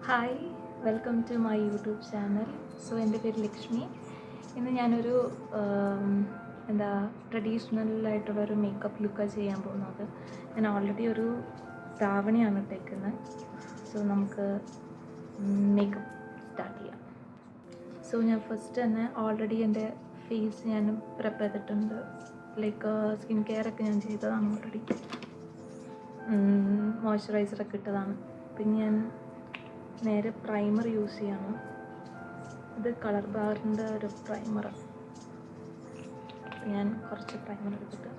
Hi, welcome to my YouTube channel. So എൻ്റെ പേര് ലക്ഷ്മി. ഇന്ന് ഞാനൊരു എന്താ ട്രഡീഷണലായിട്ടുള്ളൊരു മേക്കപ്പ് ലുക്കാണ് ചെയ്യാൻ പോകുന്നത്. ഞാൻ ഓൾറെഡി ഒരു ധാവണിയാണ് ഇട്ടേക്കുന്നത്. സോ നമുക്ക് മേക്കപ്പ് സ്റ്റാർട്ട് ചെയ്യാം. സോ ഞാൻ ഫസ്റ്റ് തന്നെ ഓൾറെഡി എൻ്റെ ഫേസ് ഞാൻ പ്രെപ്പ് ചെയ്തിട്ടുണ്ട്. ലൈക്ക് സ്കിൻ കെയർ ഒക്കെ ഞാൻ ചെയ്തതാണ് ഓൾറെഡി. മോയ്സ്ചറൈസറൊക്കെ ഇട്ടതാണ്. പിന്നെ ഞാൻ നേരെ പ്രൈമർ യൂസ് ചെയ്യാണ്. ഇത് കളർ ബാറിൻ്റെ ഒരു പ്രൈമറാണ്. ഞാൻ കുറച്ച് പ്രൈമർ എടുത്തിട്ട്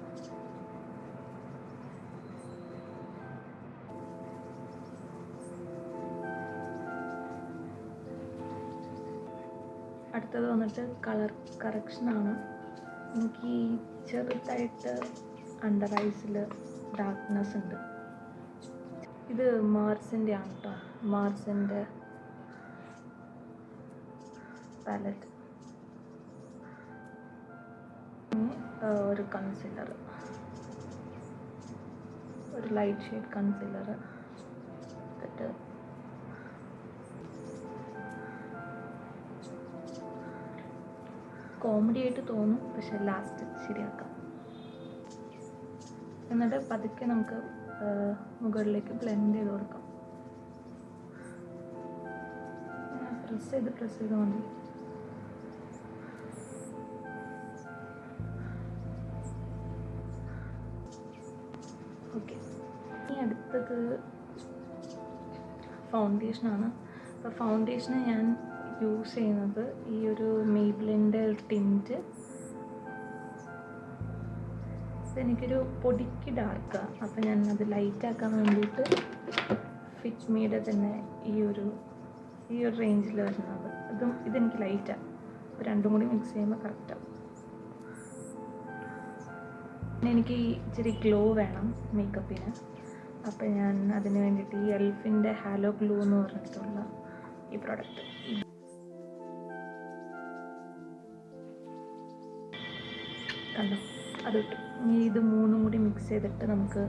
അടുത്തത് വന്നിട്ട് കളർ കറക്ഷനാണ്. എനിക്ക് ചെറുതായിട്ട് അണ്ടർ ഐസിൽ ഡാർക്ക്നെസ് ഉണ്ട്. ഇത് മാർസിൻ്റെ ആണ് കേട്ടോ, മാർസിൻ്റെ പാലറ്റ്. ഒരു കൺസീലർ, ഒരു ലൈറ്റ് ഷെയ്ഡ് കൺസീലർ എന്നിട്ട് കോമഡി ആയിട്ട് തോന്നും, പക്ഷെ ലാസ്റ്റ് ശരിയാക്കാം. എന്നിട്ട് പതുക്കെ നമുക്ക് മുകളിലേക്ക് ബ്ലെൻഡ് ചെയ്ത് കൊടുക്കാം. പ്രസ് ചെയ്ത് മതി. ഓക്കെ, ഇനി അടുത്തത് ഫൗണ്ടേഷനാണ്. അപ്പോൾ ഫൗണ്ടേഷന് ഞാൻ യൂസ് ചെയ്യുന്നത് ഈ ഒരു മെയ്ബ്ലിൻ്റെ ടിൻറ്റ്. എനിക്കൊരു പൊടിക്ക് ഡാർക്കാണ്, അപ്പോൾ ഞാൻ അത് ലൈറ്റാക്കാൻ വേണ്ടിയിട്ട് ഫിറ്റ് മീയുടെ തന്നെ ഈ ഒരു റേഞ്ചിൽ വരുന്നത്. ഇതെനിക്ക് ലൈറ്റാണ്. അപ്പോൾ രണ്ടും കൂടി മിക്സ് ചെയ്യുമ്പോൾ കറക്റ്റാണ്. പിന്നെ എനിക്ക് ഇച്ചിരി ഗ്ലോ വേണം മേക്കപ്പിന്. അപ്പോൾ ഞാൻ അതിന് വേണ്ടിയിട്ട് ഈ എൽഫിൻ്റെ ഹാലോ ഗ്ലൂ എന്ന് പറഞ്ഞിട്ടുള്ള ഈ പ്രോഡക്റ്റ് കണ്ടോ, അതിട്ടു. ഇനി ഇത് മൂന്നും കൂടി മിക്സ് ചെയ്തിട്ട് നമുക്ക്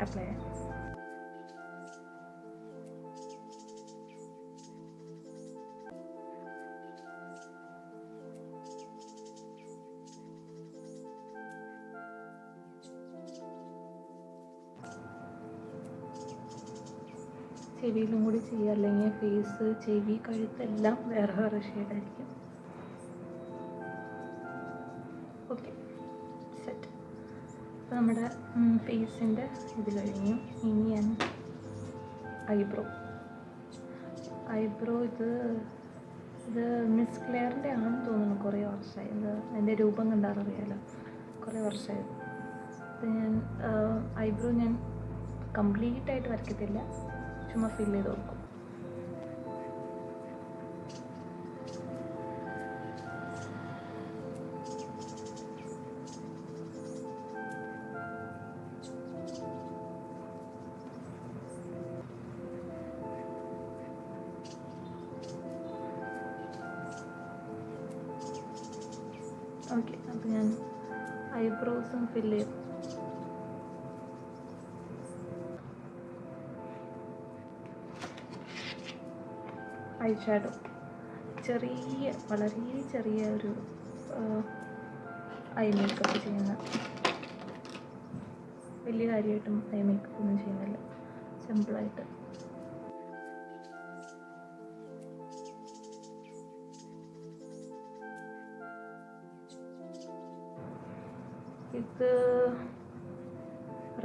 അപ്ലൈ ചെയ്യാം. ചെവിയിലും കൂടി ചെയ്യുക, അല്ലെങ്കിൽ ഫേസ്, ചെവി, കഴുത്തെല്ലാം വേറെ വേറെ ഷെയ്ഡായിരിക്കും. Okay, set. അപ്പോൾ നമ്മുടെ ഫേസിൻ്റെ ഇത് കഴിഞ്ഞു. ഇനി ഞാൻ ഐബ്രോ ഇത് മിസ് ക്ലെയറിൻ്റെ ആണെന്ന് തോന്നുന്നു. കുറേ വർഷമായി. അതിൻ്റെ രൂപം കണ്ടാറിയാലോ, കുറേ വർഷമായി. അപ്പോൾ ഞാൻ ഐബ്രോ ഞാൻ കംപ്ലീറ്റായിട്ട് വരയ്ക്കത്തില്ല, ചുമ്മാ ഫിൽ ചെയ്ത് കൊടുക്കും. ഓക്കെ, അപ്പോൾ ഞാൻ ഐബ്രോസും ഫില്ല് ചെയ്തു. ഐ ഷാഡോ വളരെ ചെറിയ ഒരു ഐ മേക്കപ്പ് ചെയ്യുന്ന, വലിയ കാര്യമായിട്ടും ഐ മേക്കപ്പ് ഒന്നും ചെയ്യുന്നില്ല, സിമ്പിളായിട്ട്. ഇത്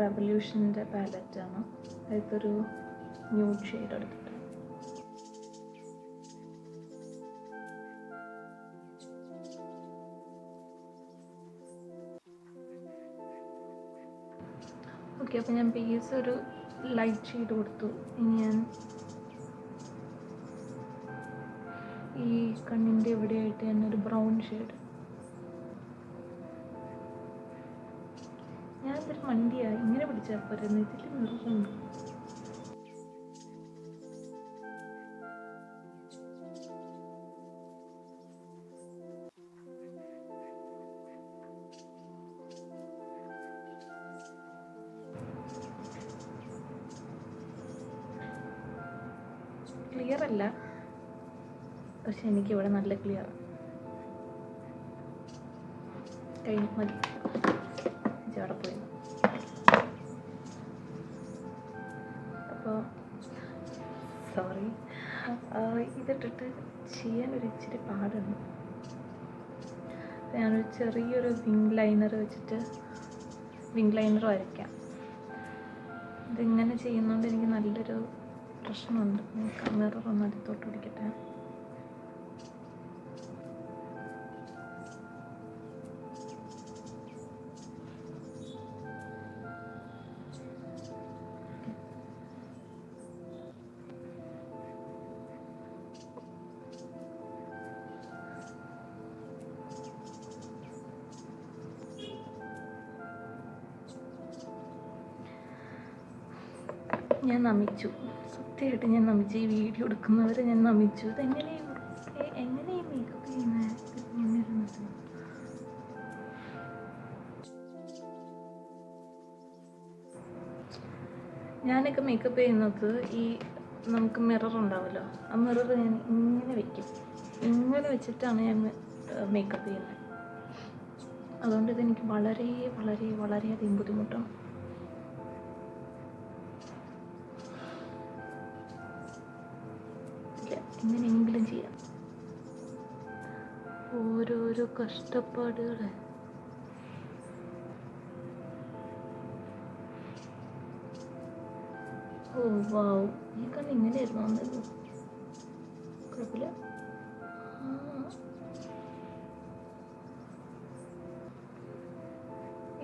റെവല്യൂഷൻ്റെ പാലറ്റാണ്. ഇതൊരു ന്യൂഡ് ഷെയ്ഡ് എടുത്തിട്ട് ഓക്കെ. അപ്പോൾ ഞാൻ ബേസ് ഒരു ലൈറ്റ് ഷെയ്ഡ് കൊടുത്തു. ഇനി ഞാൻ ഈ കണ്ണിൻ്റെ എവിടെയായിട്ട് ഞാൻ ഒരു ബ്രൗൺ ഷെയ്ഡ്. ഞാൻ ഇതൊരു മണ്ടിയായി ഇങ്ങനെ പിടിച്ചാൽ പോരുന്നു, ഇതിൽ നിറമുണ്ട്. ക്ലിയർ അല്ല, പക്ഷെ എനിക്കിവിടെ നല്ല ക്ലിയർ. കഴിഞ്ഞ് മതി, അവിടെ പോയി. അപ്പോൾ സോറി, ഇതിട്ടിട്ട് ചെയ്യാനൊരു ഇച്ചിരി പാടുണ്ട്. ഞാനൊരു ചെറിയൊരു വിങ് ലൈനർ വെച്ചിട്ട് വിങ് ലൈനർ വരയ്ക്കാം. ഇതിങ്ങനെ ചെയ്യുന്നതുകൊണ്ട് എനിക്ക് നല്ലൊരു പ്രശ്നമുണ്ട്. മിറർ ഒന്ന് അടുത്തോട്ട് പിടിക്കട്ടെ. ഞാൻ നമിച്ചു, സത്യമായിട്ട് ഞാൻ നമിച്ചു. ഈ വീഡിയോ എടുക്കുന്നവരെ ഞാൻ നമിച്ചു. ഇതെങ്ങനെ മേക്കപ്പ് ചെയ്യുന്നത്? ഞാനൊക്കെ മേക്കപ്പ് ചെയ്യുന്നത് ഈ നമുക്ക് മിറർ ഉണ്ടാവുമല്ലോ, ആ മിറർ ഞാൻ ഇങ്ങനെ വെക്കും. ഇങ്ങനെ വെച്ചിട്ടാണ് ഞാൻ മേക്കപ്പ് ചെയ്യുന്നത്. അതുകൊണ്ട് ഇതെനിക്ക് വളരെ വളരെ വളരെയധികം ബുദ്ധിമുട്ടാണ്. എങ്ങനെയെങ്കിലും ചെയ്യാം. ഓരോരോ കഷ്ടപ്പാടുകൾ. ഓ വാവ്, ഈ കണ്ണ് ഇങ്ങനെയായിരുന്നു വന്നത്. കുഴപ്പമില്ല.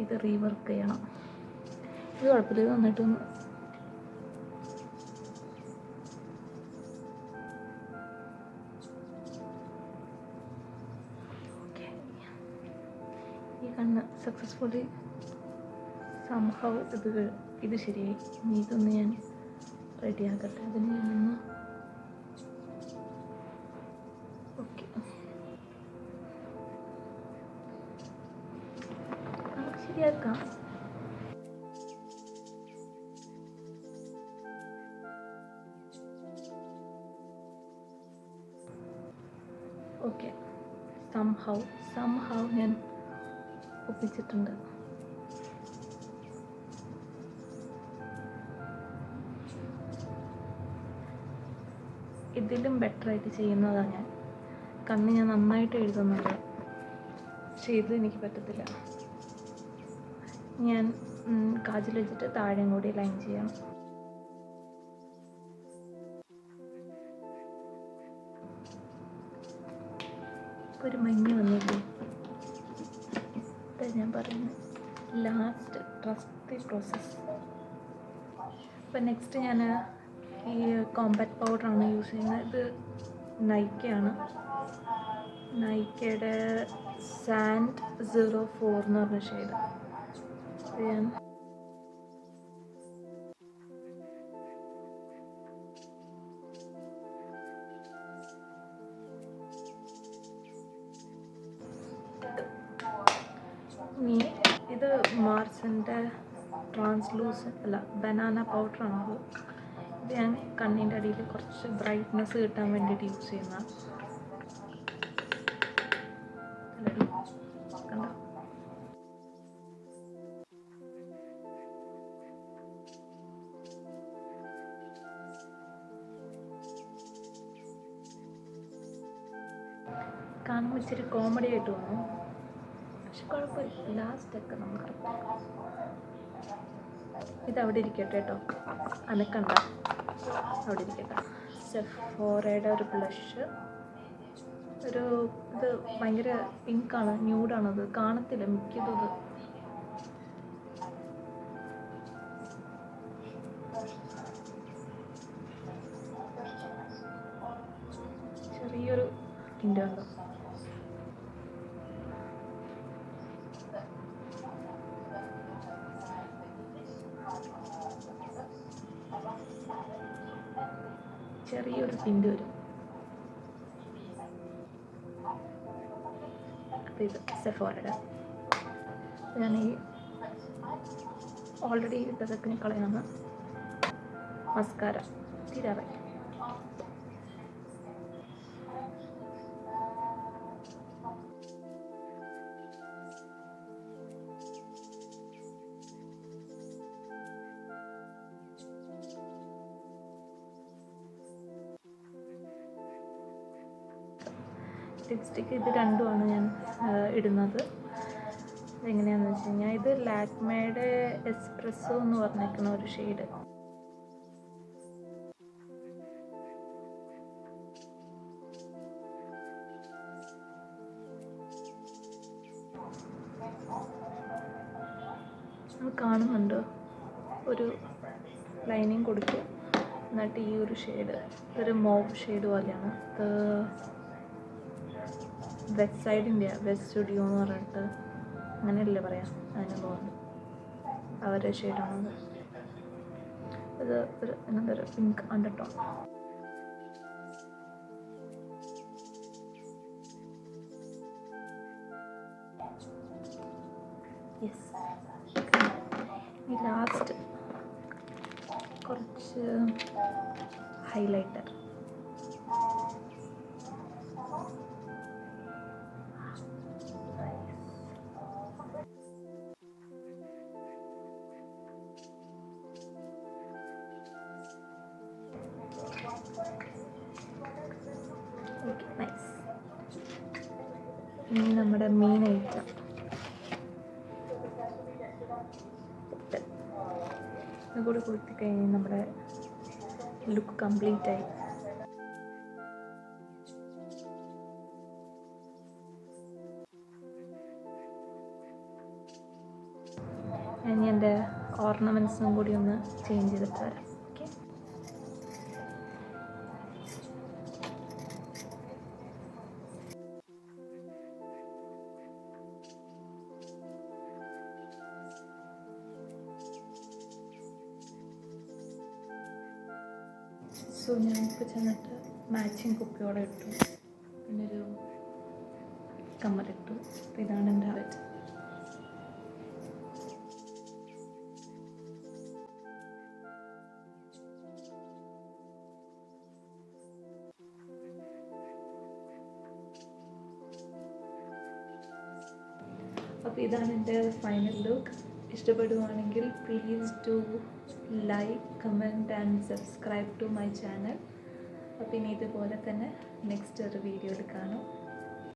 ഇത് റീവർക്ക് ചെയ്യണം. ഇത് കുഴപ്പമില്ല, ഇത് വന്നിട്ടൊന്ന് ഈ കണ്ണ് സക്സസ്ഫുള്ളി സംഭവം ഇത് ശരിയായി. ഇനി ഇതൊന്ന് ഞാൻ റെഡിയാക്കട്ടെ. അതിന് ഞാനൊന്ന് ഓക്കെ, നമുക്ക് ശരിയാക്കാം. ഓക്കെ, സംഹൗ ഞാൻ ഒപ്പിച്ചിട്ടുണ്ട്. ഇതിലും ബെറ്ററായിട്ട് ചെയ്യുന്നതാണ് ഞാൻ. കണ്ണ് ഞാൻ നന്നായിട്ട് എഴുതുന്നുണ്ട്, പക്ഷേ ഇത് എനിക്ക് പറ്റത്തില്ല. ഞാൻ കാജൽ വെച്ചിട്ട് താഴെയും കൂടി ലൈൻ ചെയ്യാം. ഒരു മഞ്ഞ് വന്നില്ലേ, ഞാൻ പറയുന്നത് ലാസ്റ്റ് ട്രസ്റ്റ് പ്രോസസ്സ്. ഇപ്പം നെക്സ്റ്റ് ഞാൻ ഈ കോമ്പാക്ട് പൗഡറാണ് യൂസ് ചെയ്യുന്നത്. ഇത് നൈക്കയുടെ സാൻഡ് 04 എന്ന് പറഞ്ഞ ഷെയ്ഡ്. ഞാൻ ഇത് മാർസിൻ്റെ ബനാന പൗഡറാണത്. ഇത് ഞാൻ കണ്ണിൻ്റെ അടിയിൽ കുറച്ച് ബ്രൈറ്റ്നെസ് കിട്ടാൻ വേണ്ടിയിട്ട് യൂസ് ചെയ്യുന്ന. കണ്ടോ, കാണുമ്പോൾ ഇച്ചിരി കോമഡി ആയിട്ട് തോന്നും, പക്ഷെ കുഴപ്പമില്ല. ലാസ്റ്റൊക്കെ നമുക്ക് ഇതവിടെ ഇരിക്കട്ടെ കേട്ടോ, അനക്കണ്ട, അവിടെ ഇരിക്കട്ടെ. സെഫോറയുടെ ഒരു ബ്ലഷ്, ഇത് ഭയങ്കര പിങ്കാണ്, ന്യൂഡാണത്, കാണത്തില്ല മിക്കതും. ചെറിയൊരു ടിൻ്റ് ഉണ്ടോ, ചെറിയൊരു ടിൻ്റ് വരും. അപ്പോൾ ഇത് സെഫോറയുടെ. ഞാൻ ഈ ഓൾറെഡി ഇട്ടതൊക്കെ കളയാന്ന്. മസ്കാര തീരാറായി. ലിപ്സ്റ്റിക്ക് ഇത് രണ്ടുമാണ് ഞാൻ ഇടുന്നത്. ഇതെങ്ങനെയാണെന്ന് വെച്ച് കഴിഞ്ഞാൽ ഇത് ലാക്മേയുടെ എസ്പ്രസ്സോ എന്ന് പറഞ്ഞിരിക്കുന്ന ഒരു ഷെയ്ഡ്. നമ്മൾ കാണുന്നുണ്ട് ഒരു ലൈനിങ് കൊടുക്കുക, എന്നിട്ട് ഈ ഒരു ഷെയ്ഡ് ഇതൊരു മോവ് ഷെയ്ഡ് പോലെയാണ്. ഇത് വെസ്റ്റ് സൈഡിൻ്റെ വെസ്റ്റ് സ്റ്റുഡിയോ എന്ന് പറഞ്ഞിട്ട് അങ്ങനെയല്ലേ പറയാം, അതിന് പോകുന്നത് അവരുടെ ഷെയ്ഡാണത്. ഇത് ഒരു എന്തൊരു പിങ്ക് അണ്ടർടോൺ. യെസ്, ഈ ലാസ്റ്റ് കുറച്ച് ഹൈലൈറ്റർ. Okay, nice. ഇനി നമ്മുടെ മെയിൻ ഐറ്റം കൂടി കൊടുത്തി കഴിഞ്ഞ് നമ്മുടെ ലുക്ക് കംപ്ലീറ്റ് ആയി. ഇനി എൻ്റെ ഓർണമെൻറ്റ്സും കൂടി ഒന്ന് ചേഞ്ച് ചെയ്തിട്ട് വരാം. ഓക്കെ, സോ ഞാനിപ്പോൾ ചെന്നിട്ട് മാച്ചിങ് കുപ്പിയോടെ ഇട്ടു, പിന്നെ ഒരു കമ്മലിട്ടു. അപ്പോൾ ഇതാണ് എൻ്റെ ഔട്ട്ഫിറ്റ്. അപ്പോൾ ഇതാണ് എൻ്റെ ഫൈനൽ ലുക്ക്. ഇഷ്ടപ്പെടുവാണെങ്കിൽ please to like, comment and subscribe to my channel. അപ്പോൾ ഇനി ഇതുപോലെ തന്നെ നെക്സ്റ്റ് ഒരു വീഡിയോയിൽ